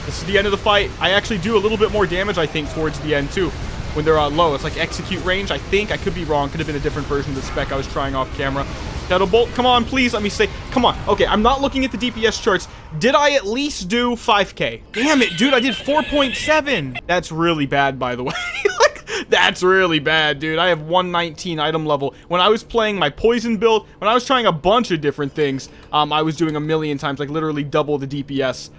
This is the end of the fight. I actually do a little bit more damage, I think, towards the end, too. When they're low. It's like execute range, I think. I could be wrong. Could have been a different version of the spec I was trying off camera. Shadow Bolt, come on, please. Let me say, come on. Okay, I'm not looking at the DPS charts. Did I at least do 5K? Damn it, dude. I did 4.7. That's really bad, by the way. That's really bad, dude. I have 119 item level. When I was playing my poison build, when I was trying a bunch of different things, I was doing a million times, like literally double the DPS.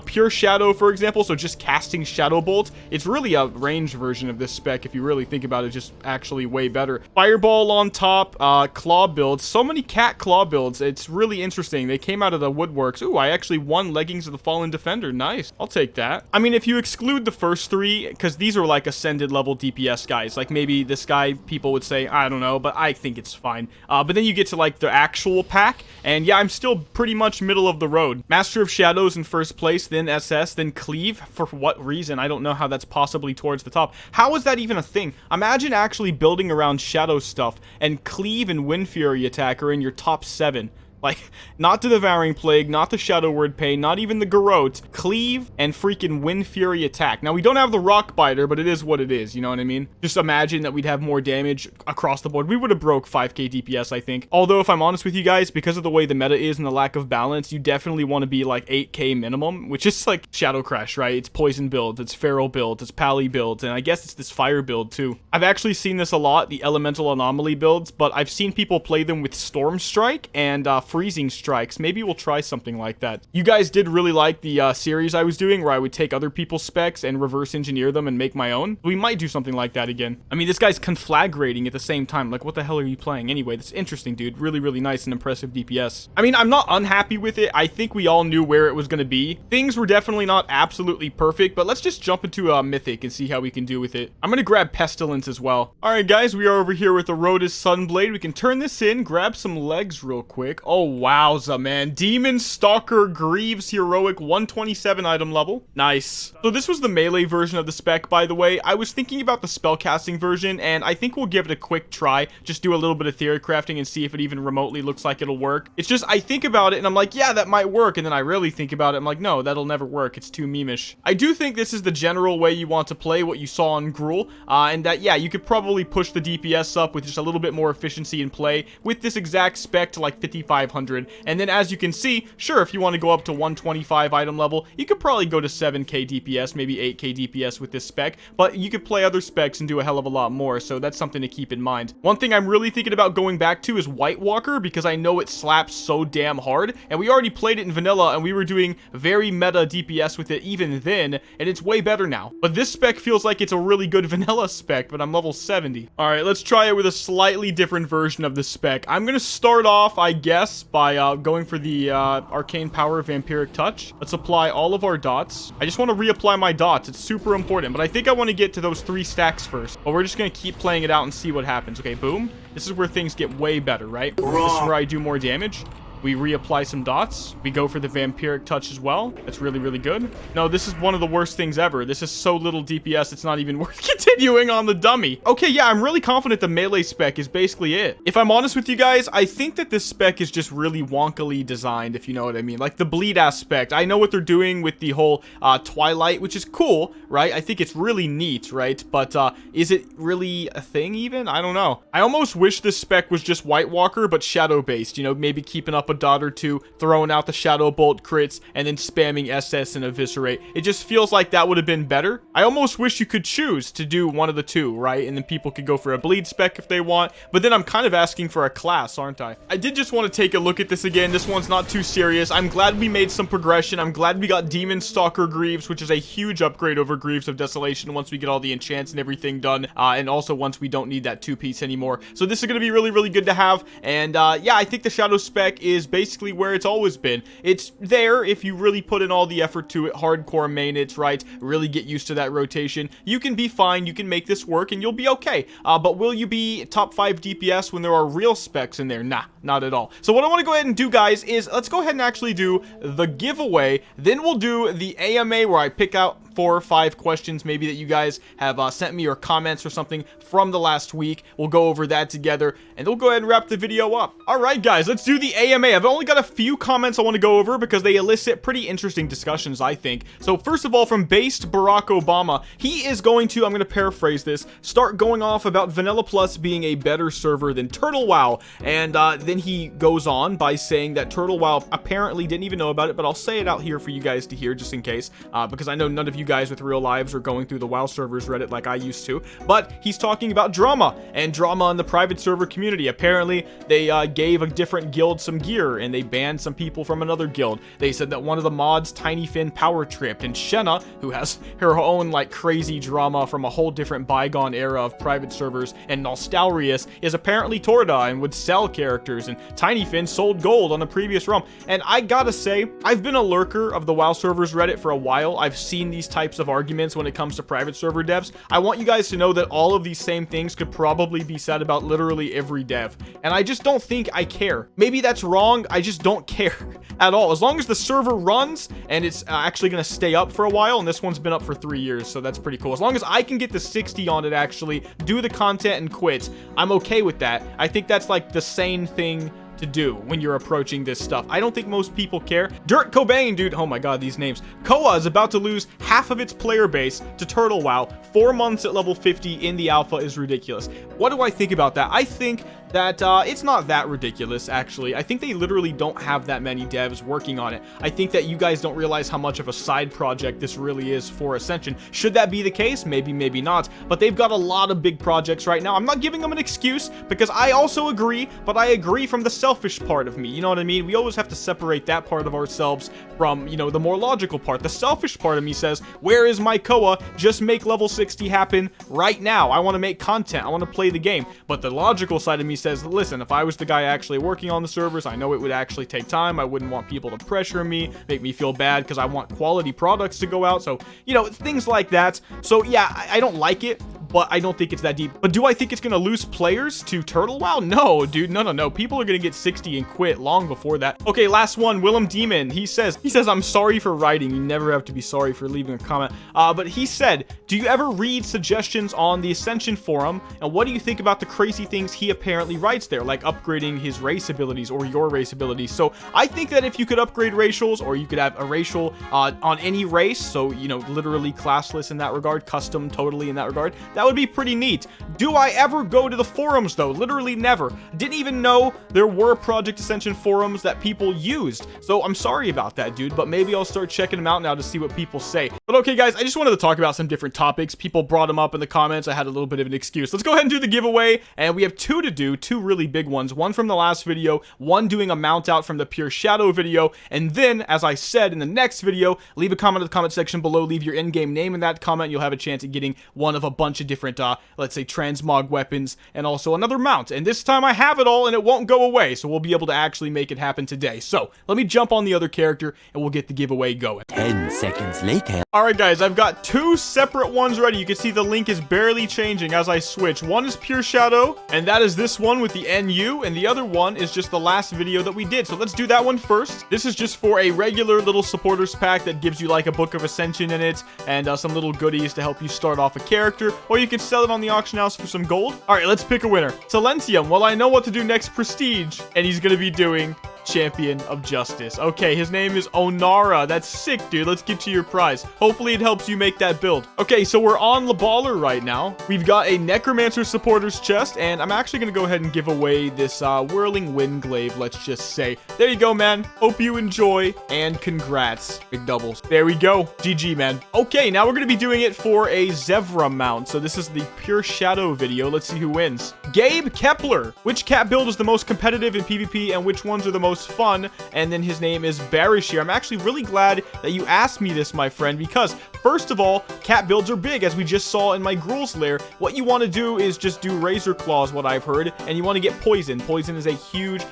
Pure Shadow, for example, so just casting Shadow Bolt, it's really a ranged version of this spec if you really think about it, just actually way better. Fireball on top, claw builds, so many cat claw builds, it's really interesting. They came out of the woodworks. Ooh, I actually won Leggings of the Fallen Defender, nice. I'll take that. I mean, if you exclude the first three, because these are like ascended level DPS guys, like maybe this guy, people would say, I don't know, but I think it's fine. But then you get to like the actual pack, and yeah, I'm still pretty much middle of the road. Master of Shadows in first place, then SS, then Cleave. For what reason? I don't know how that's possibly towards the top. How is that even a thing? Imagine actually building around Shadow stuff, and Cleave and Wind Fury attack are in your top 7. Like, not the Devouring Plague, not the Shadow Word Pain, not even the Garrote. Cleave and freaking Wind Fury attack. Now, we don't have the Rock Biter, but it is what it is, you know what I mean? Just imagine that we'd have more damage across the board. We would have broke 5k DPS, I think. Although, if I'm honest with you guys, because of the way the meta is and the lack of balance, you definitely want to be like 8k minimum, which is like Shadow Crash, right? It's Poison builds, it's Feral builds, it's Pally builds, and I guess it's this Fire build too. I've actually seen this a lot, the Elemental Anomaly builds, but I've seen people play them with Storm Strike and freezing strikes. Maybe we'll try something like that. You guys did really like the series I was doing where I would take other people's specs and reverse engineer them and make my own. We might do something like that again. I mean, this guy's conflagrating at the same time. Like, what the hell are you playing? Anyway, that's interesting, dude. Really, really nice and impressive DPS. I mean, I'm not unhappy with it. I think we all knew where it was going to be. Things were definitely not absolutely perfect, but let's just jump into a mythic and see how we can do with it. I'm going to grab Pestilence as well. All right, guys, we are over here with the Rodus Sunblade. We can turn this in, grab some legs real quick. Oh, wowza, man. Demon Stalker Greaves Heroic 127 item level. Nice. So this was the melee version of the spec, by the way. I was thinking about the spellcasting version, and I think we'll give it a quick try. Just do a little bit of theory crafting and see if it even remotely looks like it'll work. It's just, I think about it, and I'm like, yeah, that might work. And then I really think about it. I'm like, no, that'll never work. It's too memeish. I do think this is the general way you want to play what you saw on Gruul, and that, yeah, you could probably push the DPS up with just a little bit more efficiency in play with this exact spec to like 5,500. And then as you can see, sure, if you want to go up to 125 item level, you could probably go to 7k DPS, maybe 8k DPS with this spec, but you could play other specs and do a hell of a lot more, so that's something to keep in mind. One thing I'm really thinking about going back to is White Walker, because I know it slaps so damn hard, and we already played it in vanilla, and we were doing very meta DPS with it even then, and it's way better now. But this spec feels like it's a really good vanilla spec, but I'm level 70. Alright, let's try it with a slightly different version of the spec. I'm gonna start off, I guess, by going for the Arcane Power Vampiric Touch. Let's apply all of our dots. I just want to reapply my dots. It's super important, but I think I want to get to those 3 stacks first. But we're just gonna keep playing it out and see what happens. Okay, boom. This is where things get way better, right? This is where I do more damage. We reapply some dots. We go for the Vampiric Touch as well. That's really, really good. No, this is one of the worst things ever. This is so little DPS, it's not even worth continuing on the dummy. Okay, yeah, I'm really confident the melee spec is basically it. If I'm honest with you guys, I think that this spec is just really wonkily designed, if you know what I mean. Like the bleed aspect. I know what they're doing with the whole Twilight, which is cool, right? I think it's really neat, right? But is it really a thing even? I don't know. I almost wish this spec was just White Walker, but shadow-based. You know, maybe keeping up a dot or two, throwing out the Shadow Bolt crits, and then spamming SS and Eviscerate. It just feels like that would have been better. I almost wish you could choose to do one of the two, right? And then people could go for a bleed spec if they want, but then I'm kind of asking for a class, aren't I? I did just want to take a look at this again. This one's not too serious. I'm glad we made some progression. I'm glad we got Demon Stalker Greaves, which is a huge upgrade over Greaves of Desolation once we get all the enchants and everything done, and also once we don't need that 2-piece anymore. So this is going to be really, really good to have, and yeah, I think the Shadow spec is basically where it's always been. It's there if you really put in all the effort to it, hardcore main it, right? Really get used to that rotation. You can be fine, you can make this work, and you'll be okay. But will you be top 5 DPS when there are real specs in there? Nah, not at all. So what I want to go ahead and do, guys, is let's go ahead and actually do the giveaway. Then we'll do the AMA where I pick out 4 or 5 questions maybe that you guys have sent me or comments or something from the last week. We'll go over that together and we'll go ahead and wrap the video up. Alright guys, let's do the AMA. I've only got a few comments I want to go over because they elicit pretty interesting discussions, I think. So first of all, from Based Barack Obama, he is going to, I'm going to paraphrase this, start going off about Vanilla Plus being a better server than Turtle WoW. And then he goes on by saying that Turtle WoW apparently didn't even know about it, but I'll say it out here for you guys to hear just in case, because I know none of you guys with real lives are going through the WoW servers Reddit like I used to. But he's talking about drama and drama in the private server community. Apparently they gave a different guild some gear and they banned some people from another guild. They said that one of the mods Tiny Finn power tripped, and Shenna, who has her own like crazy drama from a whole different bygone era of private servers, and Nostalrius is apparently Torda and would sell characters, and Tiny Finn sold gold on the previous realm. And I gotta say, I've been a lurker of the WoW servers Reddit for a while. I've seen these types of arguments when it comes to private server devs. I want you guys to know that all of these same things could probably be said about literally every dev, and I just don't think I care. Maybe that's wrong, I just don't care at all. As long as the server runs and it's actually going to stay up for a while, and this one's been up for 3 years, so that's pretty cool. As long as I can get the 60 on it, actually do the content and quit, I'm okay with that. I think that's like the sane thing to do when you're approaching this stuff. I don't think most people care. Dirt Cobain, dude, oh my god, these names. Koa is about to lose half of its player base to Turtle WoW. 4 months at level 50 in the alpha is ridiculous. What do I think about that? I think that it's not that ridiculous, actually. I think they literally don't have that many devs working on it. I think that you guys don't realize how much of a side project this really is for Ascension. Should that be the case? Maybe, maybe not. But they've got a lot of big projects right now. I'm not giving them an excuse, because I also agree, but I agree from the selfish part of me. You know what I mean? We always have to separate that part of ourselves from, you know, the more logical part. The selfish part of me says, where is my Koa? Just make level 60 happen right now. I want to make content. I want to play the game. But the logical side of me says, listen, if I was the guy actually working on the servers, I know it would actually take time. I wouldn't want people to pressure me, make me feel bad, because I want quality products to go out. So, you know, things like that. So, yeah, I don't like it, but I don't think it's that deep. But do I think it's going to lose players to Turtle WoW? No, dude. No. People are going to get 60 and quit long before that. Okay, last one. Willem Demon. He says, I'm sorry for writing. You never have to be sorry for leaving a comment. But he said, do you ever read suggestions on the Ascension forum? And what do you think about the crazy things he apparently writes there, like upgrading his race abilities or your race abilities? So I think that if you could upgrade racials, or you could have a racial on any race, so, you know, literally classless in that regard, custom totally in that regard, that would be pretty neat. Do I ever go to the forums though? Literally never. Didn't even know there were Project Ascension forums that people used. So I'm sorry about that, dude, but maybe I'll start checking them out now to see what people say. But okay, guys, I just wanted to talk about some different topics. People brought them up in the comments. I had a little bit of an excuse. Let's go ahead and do the giveaway, and we have two to do, two really big ones. One from the last video, one doing a mount out from the Pure Shadow video, and then, as I said in the next video, leave a comment in the comment section below, leave your in-game name in that comment, you'll have a chance at getting one of a bunch of different, let's say, transmog weapons, and also another mount. And this time I have it all, and it won't go away, so we'll be able to actually make it happen today. So, let me jump on the other character, and we'll get the giveaway going. 10 seconds later. Alright guys, I've got two separate ones ready. You can see the link is barely changing as I switch. One is Pure Shadow, and that is this one with the NU, and the other one is just the last video that we did. So let's do that one first. This is just for a regular little supporters pack that gives you like a Book of Ascension in it, and some little goodies to help you start off a character, or you can sell it on the auction house for some gold. Alright, let's pick a winner. Silentium, well, I know what to do next, Prestige, and he's gonna be doing Champion of Justice. Okay, his name is Onara. That's sick, dude. Let's get you your prize. Hopefully it helps you make that build. Okay, so we're on Le Baller right now. We've got a Necromancer supporters chest, and I'm actually gonna go ahead and give away this Whirling Windglaive, let's just say. There you go, man. Hope you enjoy, and congrats, Mcdoubles. There we go. GG, man. Okay, now we're gonna be doing it for a Zevra mount. So this is the Pure Shadow video. Let's see who wins. Gabe Kepler. Which cat build is the most competitive in PvP, and which ones are the most fun? And then his name is Barishir. I'm actually really glad that you asked me this, my friend, because first of all, cat builds are big, as we just saw in my Gruuls Lair. What you want to do is just do Razor Claws, what I've heard, and you want to get Poison. Poison is a huge,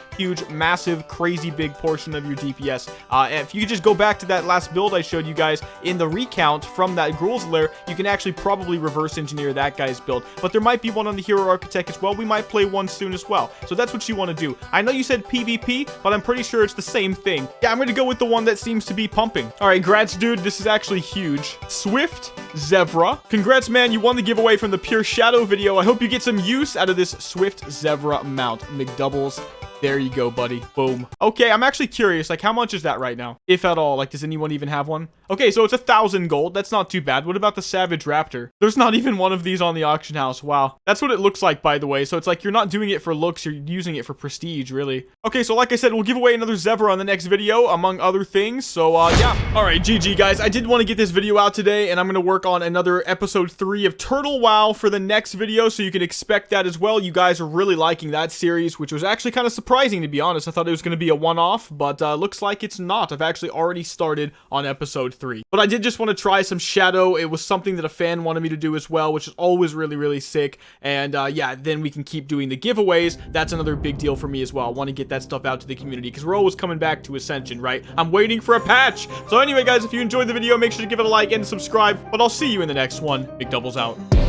massive, crazy big portion of your DPS. And if you could just go back to that last build I showed you guys in the recount from that Gruuls Lair, you can actually probably reverse engineer that guy's build. But there might be one on the Hero Architect as well. We might play one soon as well. So that's what you want to do. I know you said PvP, but I'm pretty sure it's the same thing. Yeah, I'm going to go with the one that seems to be pumping. All right, congrats, dude. This is actually huge. Swift Zevra. Congrats, man. You won the giveaway from the Pure Shadow video. I hope you get some use out of this Swift Zevra mount. Mcdoubles. There you go, buddy. Boom. Okay, I'm actually curious, like, how much is that right now? If at all. Like, does anyone even have one? Okay, so it's 1,000 gold. That's not too bad. What about the Savage Raptor? There's not even one of these on the auction house. Wow. That's what it looks like, by the way. So it's like you're not doing it for looks. You're using it for prestige, really. Okay, so like I said, we'll give away another Zevra on the next video, among other things. So, yeah. All right, GG, guys. I did want to get this video out today, and I'm going to work on another episode 3 of Turtle WoW for the next video, so you can expect that as well. You guys are really liking that series, which was actually kind of surprising, to be honest. I thought it was going to be a one-off, but looks like it's not. I've actually already started on episode 3. But I did just want to try some Shadow. It was something that a fan wanted me to do as well, which is always really, really sick. And yeah, then we can keep doing the giveaways. That's another big deal for me as well. I want to get that stuff out to the community, because we're always coming back to Ascension, right? I'm waiting for a patch. So anyway, guys, if you enjoyed the video, make sure to give it a like and subscribe. But I'll see you in the next one. Mcdoubles out.